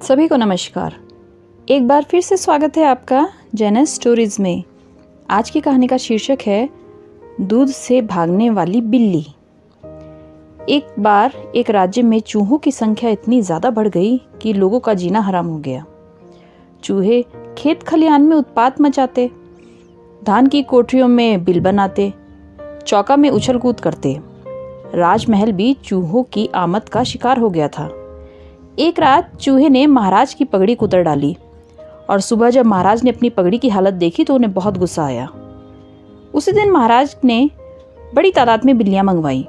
सभी को नमस्कार। एक बार फिर से स्वागत है आपका जेनस स्टोरीज में। आज की कहानी का शीर्षक है दूध से भागने वाली बिल्ली। एक बार एक राज्य में चूहों की संख्या इतनी ज़्यादा बढ़ गई कि लोगों का जीना हराम हो गया। चूहे खेत खलिहान में उत्पात मचाते, धान की कोठरियों में बिल बनाते, चौका में उछल कूद करते। राजमहल भी चूहों की आमद का शिकार हो गया था। एक रात चूहे ने महाराज की पगड़ी कुतर डाली और सुबह जब महाराज ने अपनी पगड़ी की हालत देखी तो उन्हें बहुत गुस्सा आया। उसी दिन महाराज ने बड़ी तादाद में बिल्लियां मंगवाई।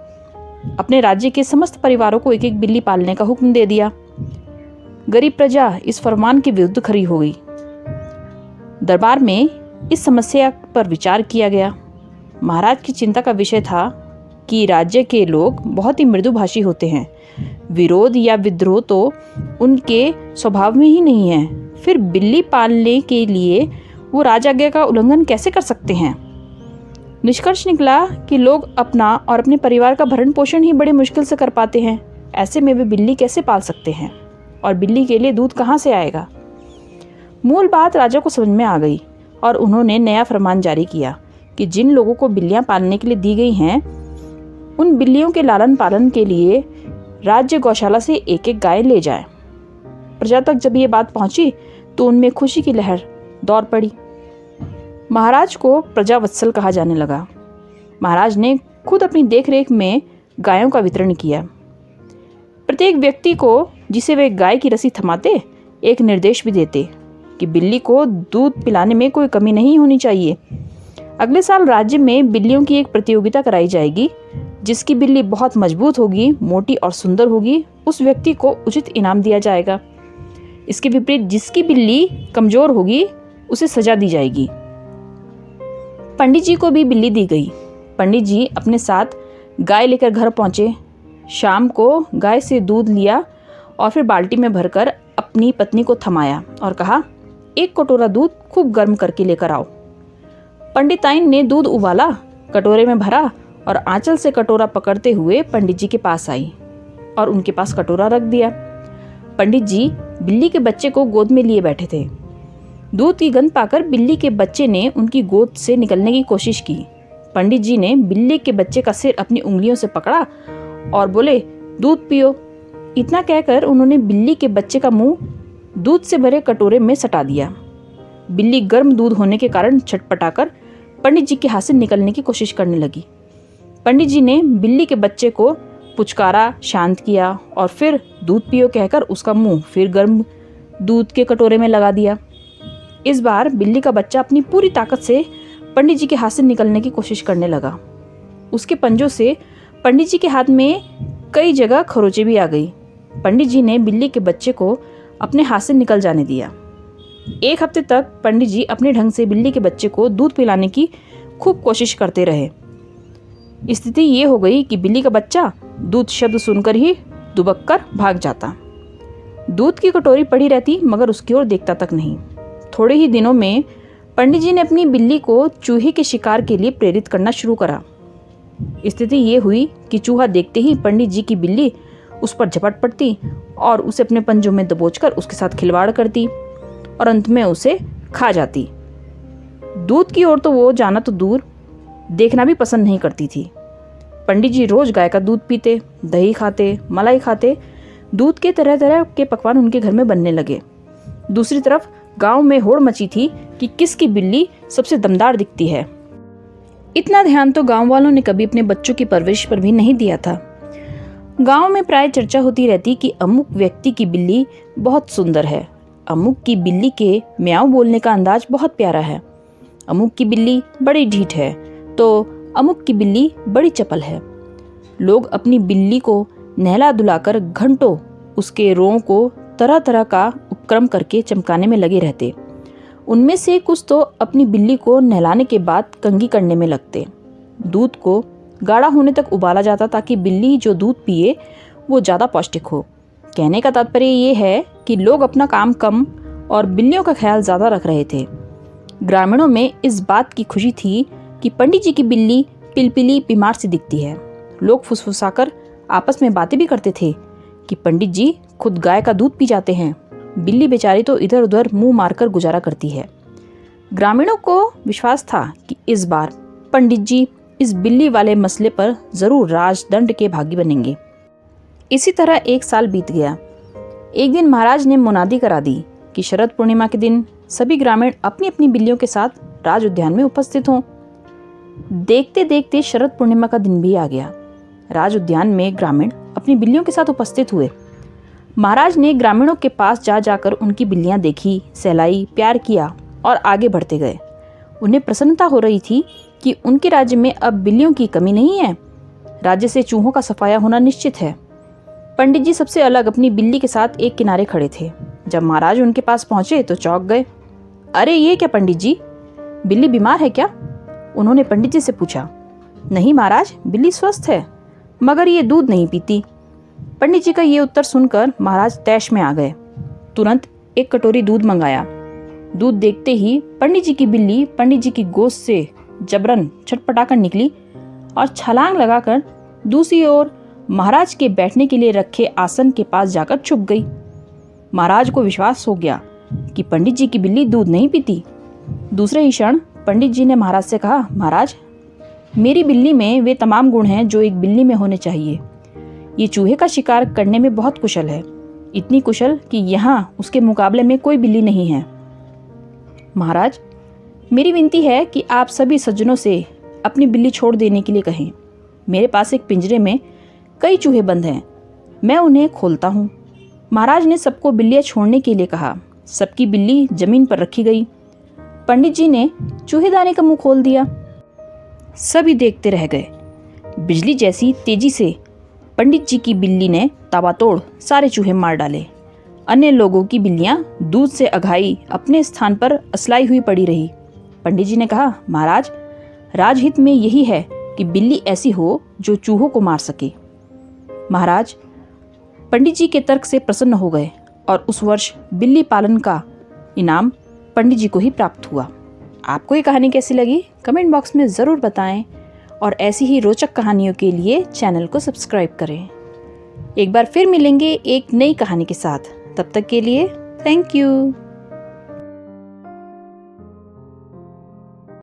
अपने राज्य के समस्त परिवारों को एक एक बिल्ली पालने का हुक्म दे दिया। गरीब प्रजा इस फरमान के विरुद्ध खड़ी हो गई। दरबार में इस समस्या पर विचार किया गया। महाराज की चिंता का विषय था कि राज्य के लोग बहुत ही मृदुभाषी होते हैं। विरोध या विद्रोह तो उनके स्वभाव में ही नहीं है। फिर बिल्ली पालने के लिए वो राजआज्ञा का उल्लंघन कैसे कर सकते हैं। निष्कर्ष निकला कि लोग अपना और अपने परिवार का भरण पोषण ही बड़े मुश्किल से कर पाते हैं। ऐसे में वे बिल्ली कैसे पाल सकते हैं और बिल्ली के लिए दूध कहाँ से आएगा। मूल बात राजा को समझ में आ गई और उन्होंने नया फरमान जारी किया कि जिन लोगों को बिल्लियां पालने के लिए दी गई हैं उन बिल्लियों के लालन पालन के लिए राज्य गौशाला से एक एक गाय ले जाए। प्रजा तक जब ये बात पहुंची तो उनमें खुशी की लहर दौड़ पड़ी। महाराज को प्रजा वत्सल कहा जाने लगा। महाराज ने खुद अपनी देखरेख में गायों का वितरण किया। प्रत्येक व्यक्ति को जिसे वे गाय की रस्सी थमाते एक निर्देश भी देते कि बिल्ली को दूध पिलाने में कोई कमी नहीं होनी चाहिए। अगले साल राज्य में बिल्लियों की एक प्रतियोगिता कराई जाएगी। जिसकी बिल्ली बहुत मजबूत होगी, मोटी और सुंदर होगी, उस व्यक्ति को उचित इनाम दिया जाएगा। इसके विपरीत जिसकी बिल्ली कमजोर होगी उसे सजा दी जाएगी। पंडित जी को भी बिल्ली दी गई। पंडित जी अपने साथ गाय लेकर घर पहुंचे। शाम को गाय से दूध लिया और फिर बाल्टी में भरकर अपनी पत्नी को थमाया और कहा, एक कटोरा दूध खूब गर्म करके लेकर आओ। पंडिताइन ने दूध उबाला, कटोरे में भरा और आंचल से कटोरा पकड़ते हुए पंडित जी के पास आई और उनके पास कटोरा रख दिया। पंडित जी बिल्ली के बच्चे को गोद में लिए बैठे थे। दूध की गंध पाकर बिल्ली के बच्चे ने उनकी गोद से निकलने की कोशिश की। पंडित जी ने बिल्ली के बच्चे का सिर अपनी उंगलियों से पकड़ा और बोले, दूध पियो। इतना कहकर उन्होंने बिल्ली के बच्चे का मुंह दूध से भरे कटोरे में सटा दिया। बिल्ली गर्म दूध होने के कारण छटपटाकर पंडित जी के हाथ से निकलने की कोशिश करने लगी। पंडित जी ने बिल्ली के बच्चे को पुचकारा, शांत किया और फिर दूध पियो कहकर उसका मुंह फिर गर्म दूध के कटोरे में लगा दिया। इस बार बिल्ली का बच्चा अपनी पूरी ताकत से पंडित जी के हाथ से निकलने की कोशिश करने लगा। उसके पंजों से पंडित जी के हाथ में कई जगह खरोंचे भी आ गई। पंडित जी ने बिल्ली के बच्चे को अपने हाथ से निकल जाने दिया। एक हफ्ते तक पंडित जी अपने ढंग से बिल्ली के बच्चे को दूध पिलाने की खूब कोशिश करते रहे। स्थिति ये हो गई कि बिल्ली का बच्चा दूध शब्द सुनकर ही दुबक कर भाग जाता। दूध की कटोरी पड़ी रहती मगर उसकी ओर देखता तक नहीं। थोड़े ही दिनों में पंडित जी ने अपनी बिल्ली को चूहे के शिकार के लिए प्रेरित करना शुरू करा। स्थिति ये हुई कि चूहा देखते ही पंडित जी की बिल्ली उस पर झपट पड़ती और उसे अपने पंजों में दबोचकर उसके साथ खिलवाड़ करती और अंत में उसे खा जाती। दूध की ओर तो वो जाना तो दूर, देखना भी पसंद नहीं करती थी। पंडित जी रोज गाय का दूध पीते, दही खाते, मलाई खाते। दूध के तरह तरह के पकवान उनके घर में बनने लगे। दूसरी तरफ गांव में होड़ मची थी कि किसकी बिल्ली सबसे दमदार दिखती है। इतना ध्यान तो गांव वालों ने कभी अपने बच्चों की परवरिश पर भी नहीं दिया था। गांव में प्राय चर्चा होती रहती कि अमुक व्यक्ति की बिल्ली बहुत सुंदर है, अमुक की बिल्ली के म्याऊं बोलने का अंदाज बहुत प्यारा है, अमुक की बिल्ली बड़ी ढीठ है तो अमुक की बिल्ली बड़ी चपल है। लोग अपनी बिल्ली को नहला धुलाकर घंटों उसके रोंों को तरह तरह का उपक्रम करके चमकाने में लगे रहते। उनमें से कुछ तो अपनी बिल्ली को नहलाने के बाद कंघी करने में लगते। दूध को गाढ़ा होने तक उबाला जाता ताकि बिल्ली जो दूध पिए वो ज़्यादा पौष्टिक हो। कहने का तात्पर्य ये है कि लोग अपना काम कम और बिल्लियों का ख्याल ज़्यादा रख रहे थे। ग्रामीणों में इस बात की खुशी थी कि पंडित जी की बिल्ली पिलपिली बीमार सी दिखती है। लोग फुसफुसाकर आपस में बातें भी करते थे कि पंडित जी खुद गाय का दूध पी जाते हैं बिल्ली बेचारी तो इधर उधर मुंह मारकर गुजारा करती है। ग्रामीणों को विश्वास था कि इस बार पंडित जी इस बिल्ली वाले मसले पर जरूर राजदंड के भागी बनेंगे। इसी तरह एक साल बीत गया। एक दिन महाराज ने मुनादी करा दी कि शरद पूर्णिमा के दिन सभी ग्रामीण अपनी अपनी बिल्लियों के साथ राज उद्यान में उपस्थित हों। देखते देखते शरद पूर्णिमा का दिन भी आ गया। राज उद्यान में ग्रामीण अपनी बिल्लियों के साथ उपस्थित हुए। महाराज ने ग्रामीणों के पास जा जाकर उनकी बिल्लियां देखी, सहलाई, प्यार किया और आगे बढ़ते गए। उन्हें प्रसन्नता हो रही थी कि उनके राज्य में अब बिल्लियों की कमी नहीं है। राज्य से चूहों का सफाया होना निश्चित है। पंडित जी सबसे अलग अपनी बिल्ली के साथ एक किनारे खड़े थे। जब महाराज उनके पास पहुंचे तो चौंक गए। अरे ये क्या पंडित जी, बिल्ली बीमार है क्या? उन्होंने पंडित जी से पूछा। नहीं महाराज, बिल्ली स्वस्थ है, मगर ये दूध नहीं पीती। पंडित जी का ये उत्तर सुनकर महाराज तैश में आ गए। तुरंत एक कटोरी दूध मंगाया। दूध देखते ही पंडित जी की बिल्ली पंडित जी की गोद से जबरन छटपटाकर निकली और छलांग लगाकर दूसरी ओर महाराज के बैठने के लिए रखे आसन के पास जाकर छुप गई। महाराज को विश्वास हो गया कि पंडित जी की बिल्ली दूध नहीं पीती। दूसरे ही क्षण पंडित जी ने महाराज से कहा, महाराज, मेरी बिल्ली में वे तमाम गुण हैं जो एक बिल्ली में होने चाहिए। ये चूहे का शिकार करने में बहुत कुशल है, इतनी कुशल कि यहाँ उसके मुकाबले में कोई बिल्ली नहीं है। महाराज, मेरी विनती है कि आप सभी सज्जनों से अपनी बिल्ली छोड़ देने के लिए कहें। मेरे पास एक पिंजरे में कई चूहे बंद हैं, मैं उन्हें खोलता हूँ। महाराज ने सबको बिल्लियाँ छोड़ने के लिए कहा। सबकी बिल्ली जमीन पर रखी गई। पंडित जी ने चूहेदानी का मुंह खोल दिया। सभी देखते रह गए। बिजली जैसी तेजी से पंडित जी की बिल्ली ने ताबड़तोड़ सारे चूहे मार डाले। अन्य लोगों की बिल्लियां दूध से अघाई अपने स्थान पर असलाई हुई पड़ी रही। पंडित जी ने कहा, महाराज, राजहित में यही है कि बिल्ली ऐसी हो जो चूहों को मार सके। महाराज पंडित जी के तर्क से प्रसन्न हो गए और उस वर्ष बिल्ली पालन का इनाम पंडित जी को ही प्राप्त हुआ। आपको ये कहानी कैसी लगी कमेंट बॉक्स में ज़रूर बताएं और ऐसी ही रोचक कहानियों के लिए चैनल को सब्सक्राइब करें। एक बार फिर मिलेंगे एक नई कहानी के साथ। तब तक के लिए थैंक यू।